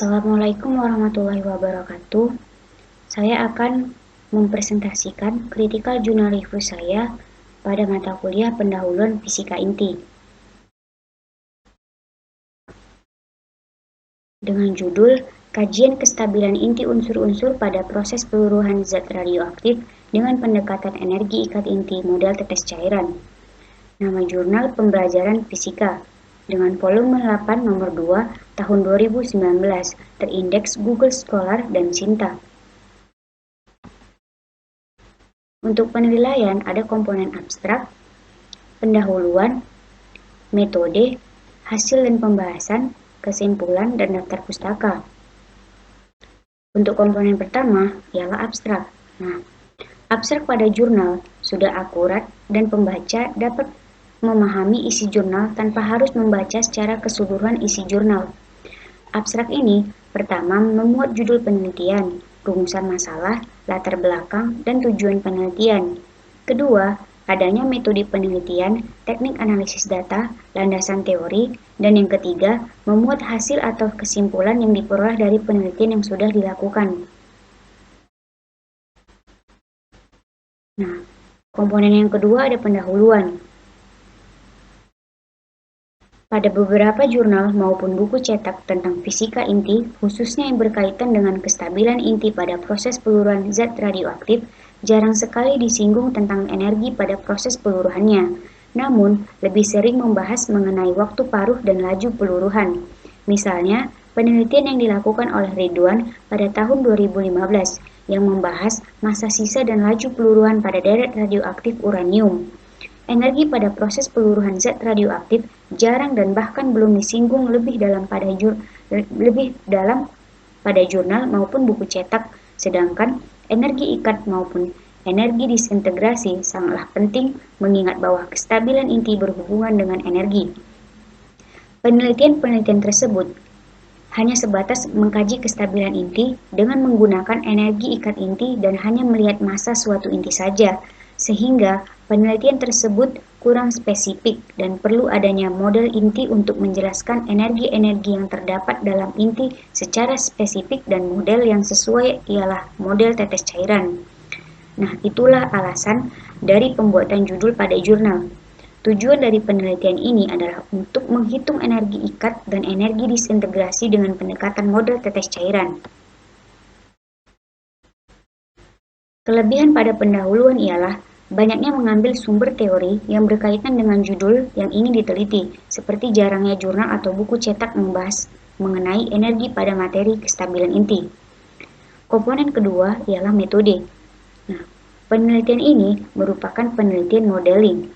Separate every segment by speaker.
Speaker 1: Assalamualaikum warahmatullahi wabarakatuh. Saya akan mempresentasikan critical journal review saya pada mata kuliah pendahuluan fisika inti. Dengan judul Kajian Kestabilan Inti Unsur-unsur pada Proses Peluruhan Zat Radioaktif dengan Pendekatan Energi Ikat Inti Model Tetes Cairan. Nama jurnal Pembelajaran Fisika dengan volume 8 nomor 2 tahun 2019 terindeks Google Scholar dan Sinta. Untuk penilaian ada komponen abstrak, pendahuluan, metode, hasil dan pembahasan, kesimpulan, dan daftar pustaka. Untuk komponen pertama ialah abstrak. Abstrak pada jurnal sudah akurat dan pembaca dapat memahami isi jurnal tanpa harus membaca secara keseluruhan isi jurnal. Abstrak ini pertama memuat judul penelitian, rumusan masalah, latar belakang, dan tujuan penelitian. Kedua, adanya metode penelitian, teknik analisis data, landasan teori, dan yang ketiga, memuat hasil atau kesimpulan yang diperoleh dari penelitian yang sudah dilakukan. Komponen yang kedua ada pendahuluan. Pada beberapa jurnal maupun buku cetak tentang fisika inti, khususnya yang berkaitan dengan kestabilan inti pada proses peluruhan zat radioaktif, jarang sekali disinggung tentang energi pada proses peluruhannya. Namun, lebih sering membahas mengenai waktu paruh dan laju peluruhan. Misalnya, penelitian yang dilakukan oleh Ridwan pada tahun 2015 yang membahas masa sisa dan laju peluruhan pada deret radioaktif uranium. Energi pada proses peluruhan zat radioaktif jarang dan bahkan belum disinggung lebih dalam pada jurnal maupun buku cetak, sedangkan energi ikat maupun energi disintegrasi sangatlah penting mengingat bahwa kestabilan inti berhubungan dengan energi. Penelitian-penelitian tersebut hanya sebatas mengkaji kestabilan inti dengan menggunakan energi ikat inti dan hanya melihat massa suatu inti saja, sehingga penelitian tersebut kurang spesifik dan perlu adanya model inti untuk menjelaskan energi-energi yang terdapat dalam inti secara spesifik dan model yang sesuai ialah model tetes cairan. Itulah alasan dari pembuatan judul pada jurnal. Tujuan dari penelitian ini adalah untuk menghitung energi ikat dan energi disintegrasi dengan pendekatan model tetes cairan. Kelebihan pada pendahuluan ialah banyaknya mengambil sumber teori yang berkaitan dengan judul yang ingin diteliti, seperti jarangnya jurnal atau buku cetak membahas mengenai energi pada materi kestabilan inti. Komponen kedua ialah metode. Penelitian ini merupakan penelitian modeling.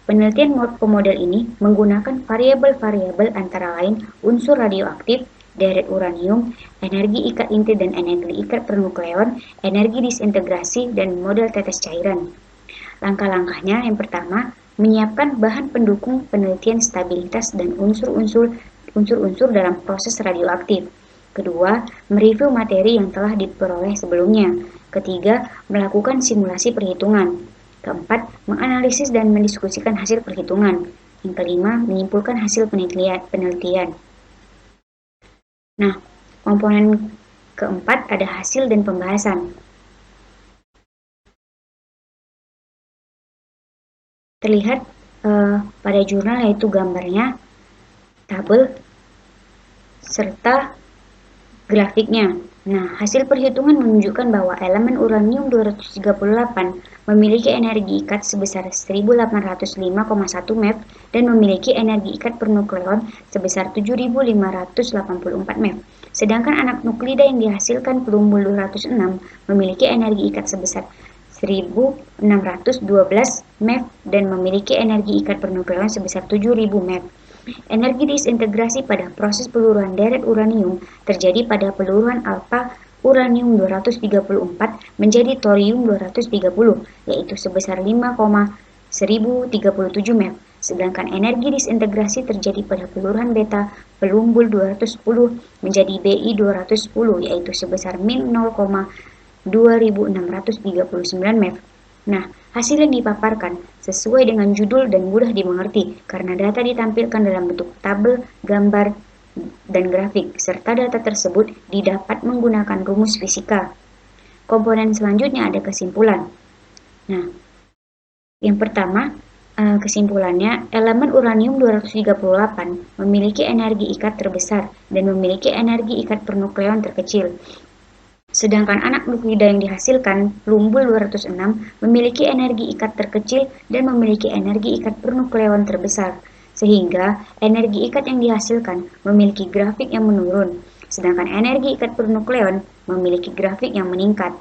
Speaker 1: Penelitian pemodel ini menggunakan variabel-variabel antara lain unsur radioaktif, deret uranium, energi ikat inti dan energi ikat pernukleon, energi disintegrasi, dan model tetes cairan. Langkah-langkahnya yang pertama, menyiapkan bahan pendukung penelitian stabilitas dan unsur-unsur dalam proses radioaktif. Kedua, mereview materi yang telah diperoleh sebelumnya. Ketiga, melakukan simulasi perhitungan. Keempat, menganalisis dan mendiskusikan hasil perhitungan. Yang kelima, menyimpulkan hasil penelitian. Komponen keempat ada hasil dan pembahasan. Terlihat pada jurnal yaitu gambarnya, tabel, serta grafiknya. Hasil perhitungan menunjukkan bahwa elemen uranium-238 memiliki energi ikat sebesar 1805,1 MeV dan memiliki energi ikat pernukleon sebesar 7584 MeV. Sedangkan anak nuklida yang dihasilkan pelumbul 206 memiliki energi ikat sebesar 1612 MeV dan memiliki energi ikat pernukleon sebesar 7000 MeV. Energi disintegrasi pada proses peluruhan deret uranium terjadi pada peluruhan alfa uranium-234 menjadi thorium-230, yaitu sebesar 5,1037 MeV. Sedangkan energi disintegrasi terjadi pada peluruhan beta pelumbul 210 menjadi Bi-210, yaitu sebesar min 0,2639 MeV. Hasil yang dipaparkan sesuai dengan judul dan mudah dimengerti karena data ditampilkan dalam bentuk tabel, gambar, dan grafik, serta data tersebut didapat menggunakan rumus fisika. Komponen selanjutnya ada kesimpulan. Nah, yang pertama, kesimpulannya, elemen uranium-238 memiliki energi ikat terbesar dan memiliki energi ikat pernukleon terkecil. Sedangkan anak nukleida yang dihasilkan, Lumbul-206, memiliki energi ikat terkecil dan memiliki energi ikat pernukleon terbesar, sehingga energi ikat yang dihasilkan memiliki grafik yang menurun, sedangkan energi ikat pernukleon memiliki grafik yang meningkat.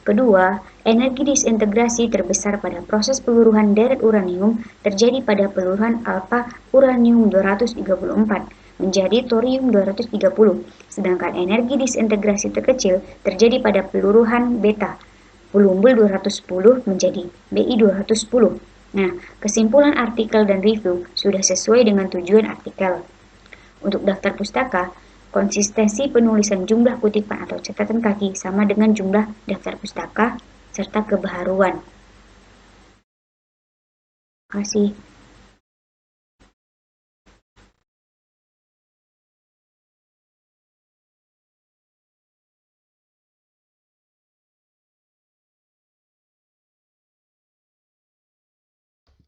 Speaker 1: Kedua, energi disintegrasi terbesar pada proses peluruhan deret uranium terjadi pada peluruhan alfa uranium-234 menjadi thorium-230, sedangkan energi disintegrasi terkecil terjadi pada peluruhan beta, Lumbul-210 menjadi Bi-210. Nah, kesimpulan artikel dan review sudah sesuai dengan tujuan artikel. Untuk daftar pustaka, konsistensi penulisan jumlah kutipan atau catatan kaki sama dengan jumlah daftar pustaka serta kebaharuan. Terima kasih.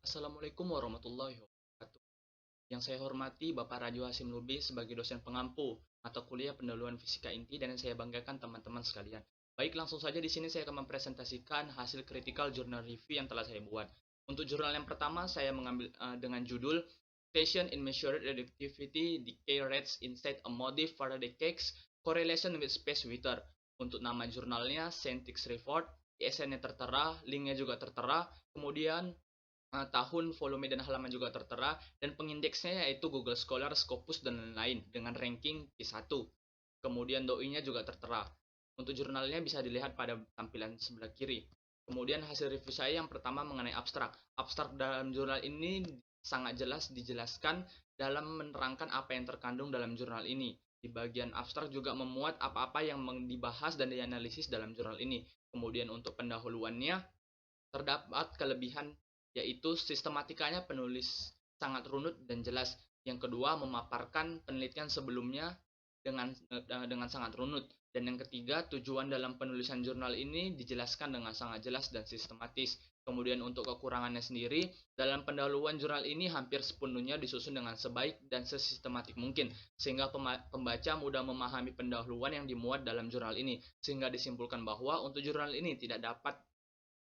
Speaker 2: Assalamualaikum warahmatullahi wabarakatuh. Yang saya hormati Bapak Rajo Hasim Lubis sebagai dosen pengampu mata kuliah pendahuluan fisika inti dan yang saya banggakan teman-teman sekalian. Baik, langsung saja di sini saya akan mempresentasikan hasil critical journal review yang telah saya buat. Untuk jurnal yang pertama saya mengambil dengan judul Station in Measured Radioactivity Decay Rates Inside a Modif Faraday Cage Correlation with Space Weather. Untuk nama jurnalnya Scientific Report, ISN-nya tertera, linknya juga tertera, kemudian tahun, volume, dan halaman juga tertera, dan pengindeksnya yaitu Google Scholar, Scopus, dan lain-lain dengan ranking Q1. Kemudian doi-nya juga tertera. Untuk jurnalnya bisa dilihat pada tampilan sebelah kiri. Kemudian hasil review saya yang pertama mengenai abstrak. Abstrak dalam jurnal ini sangat jelas dijelaskan dalam menerangkan apa yang terkandung dalam jurnal ini. Di bagian abstrak juga memuat apa-apa yang dibahas dan dianalisis dalam jurnal ini. Kemudian untuk pendahuluannya, terdapat kelebihan yaitu sistematikanya penulis sangat runut dan jelas. Yang kedua, memaparkan penelitian sebelumnya dengan sangat runut. Dan yang ketiga, tujuan dalam penulisan jurnal ini dijelaskan dengan sangat jelas dan sistematis. Kemudian untuk kekurangannya sendiri, dalam pendahuluan jurnal ini hampir sepenuhnya disusun dengan sebaik dan sesistematik mungkin, sehingga pembaca mudah memahami pendahuluan yang dimuat dalam jurnal ini, sehingga disimpulkan bahwa untuk jurnal ini tidak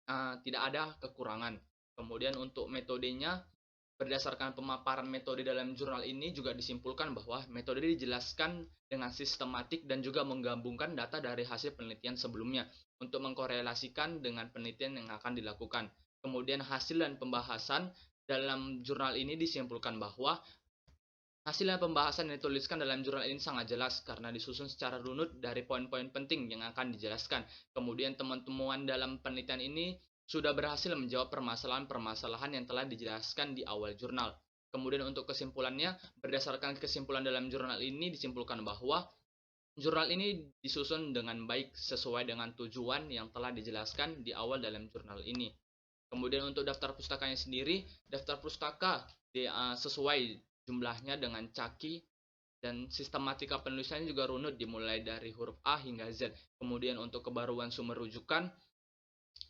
Speaker 2: ada kekurangan. Kemudian untuk metodenya, berdasarkan pemaparan metode dalam jurnal ini juga disimpulkan bahwa metode dijelaskan dengan sistematik dan juga menggabungkan data dari hasil penelitian sebelumnya untuk mengkorelasikan dengan penelitian yang akan dilakukan. Kemudian hasil dan pembahasan dalam jurnal ini disimpulkan bahwa hasil dan pembahasan yang dituliskan dalam jurnal ini sangat jelas karena disusun secara runut dari poin-poin penting yang akan dijelaskan. Kemudian teman-teman dalam penelitian ini sudah berhasil menjawab permasalahan-permasalahan yang telah dijelaskan di awal jurnal. Kemudian untuk kesimpulannya, berdasarkan kesimpulan dalam jurnal ini disimpulkan bahwa jurnal ini disusun dengan baik sesuai dengan tujuan yang telah dijelaskan di awal dalam jurnal ini. Kemudian untuk daftar pustakanya sendiri, daftar pustaka sesuai jumlahnya dengan caki dan sistematika penulisannya juga runut dimulai dari huruf A hingga Z. Kemudian untuk kebaruan sumber rujukan,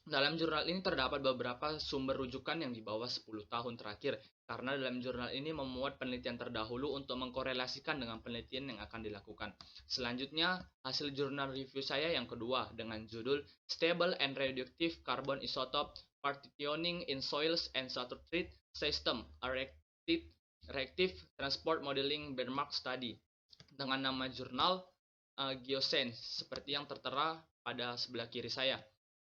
Speaker 2: dalam jurnal ini terdapat beberapa sumber rujukan yang di bawah 10 tahun terakhir karena dalam jurnal ini memuat penelitian terdahulu untuk mengkorelasikan dengan penelitian yang akan dilakukan. Selanjutnya, hasil jurnal review saya yang kedua dengan judul Stable and Radioactive Carbon Isotope Partitioning in Soils and Substrate System, a Reactive Transport Modeling Benchmark Study, dengan nama jurnal Geoscience seperti yang tertera pada sebelah kiri saya.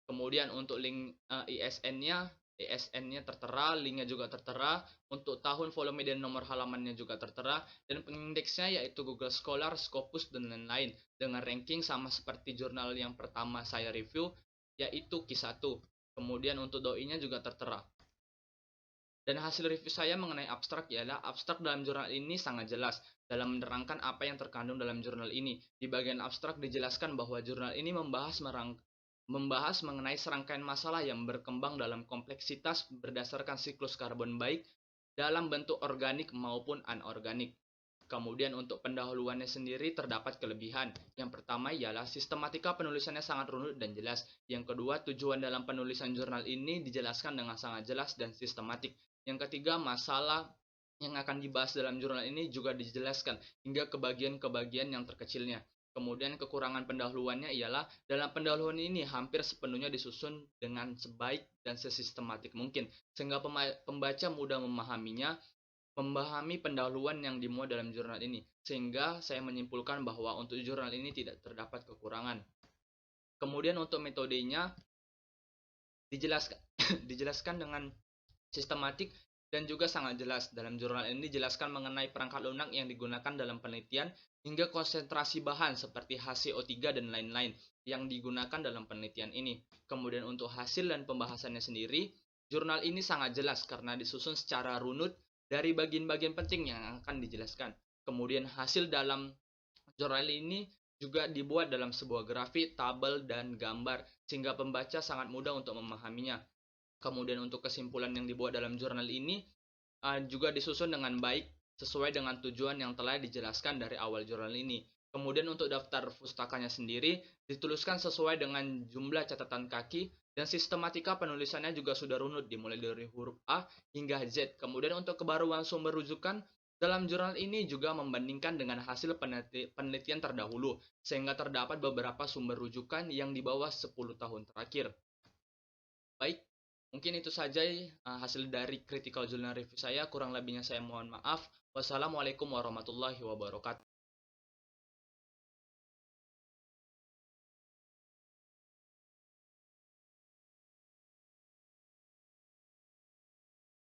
Speaker 2: Kemudian untuk link ISN-nya tertera, linknya juga tertera, untuk tahun, volume, dan nomor halamannya juga tertera, dan pengindeksnya yaitu Google Scholar, Scopus, dan lain-lain, dengan ranking sama seperti jurnal yang pertama saya review, yaitu Q1. Kemudian untuk doi-nya juga tertera. Dan hasil review saya mengenai abstrak ialah abstrak dalam jurnal ini sangat jelas dalam menerangkan apa yang terkandung dalam jurnal ini. Di bagian abstrak dijelaskan bahwa jurnal ini membahas mengenai serangkaian masalah yang berkembang dalam kompleksitas berdasarkan siklus karbon baik dalam bentuk organik maupun anorganik. Kemudian untuk pendahuluannya sendiri terdapat kelebihan. Yang pertama ialah sistematika penulisannya sangat runut dan jelas. Yang kedua, tujuan dalam penulisan jurnal ini dijelaskan dengan sangat jelas dan sistematik. Yang ketiga, masalah yang akan dibahas dalam jurnal ini juga dijelaskan hingga ke bagian-bagian yang terkecilnya. Kemudian kekurangan pendahuluannya ialah dalam pendahuluan ini hampir sepenuhnya disusun dengan sebaik dan sesistematik mungkin, sehingga pembaca mudah memahami pendahuluan yang dimuat dalam jurnal ini, sehingga saya menyimpulkan bahwa untuk jurnal ini tidak terdapat kekurangan. Kemudian untuk metodenya dijelaskan dijelaskan dengan sistematik dan juga sangat jelas. Dalam jurnal ini dijelaskan mengenai perangkat lunak yang digunakan dalam penelitian hingga konsentrasi bahan seperti HCO3 dan lain-lain yang digunakan dalam penelitian ini. Kemudian untuk hasil dan pembahasannya sendiri, jurnal ini sangat jelas karena disusun secara runut dari bagian-bagian penting yang akan dijelaskan. Kemudian hasil dalam jurnal ini juga dibuat dalam sebuah grafik, tabel, dan gambar sehingga pembaca sangat mudah untuk memahaminya. Kemudian untuk kesimpulan yang dibuat dalam jurnal ini juga disusun dengan baik sesuai dengan tujuan yang telah dijelaskan dari awal jurnal ini. Kemudian untuk daftar pustakanya sendiri dituliskan sesuai dengan jumlah catatan kaki dan sistematika penulisannya juga sudah runut dimulai dari huruf A hingga Z. Kemudian untuk kebaruan sumber rujukan dalam jurnal ini juga membandingkan dengan hasil penelitian terdahulu sehingga terdapat beberapa sumber rujukan yang di bawah 10 tahun terakhir. Baik, mungkin itu saja hasil dari critical journal review saya. Kurang lebihnya saya mohon maaf. Wassalamualaikum warahmatullahi wabarakatuh.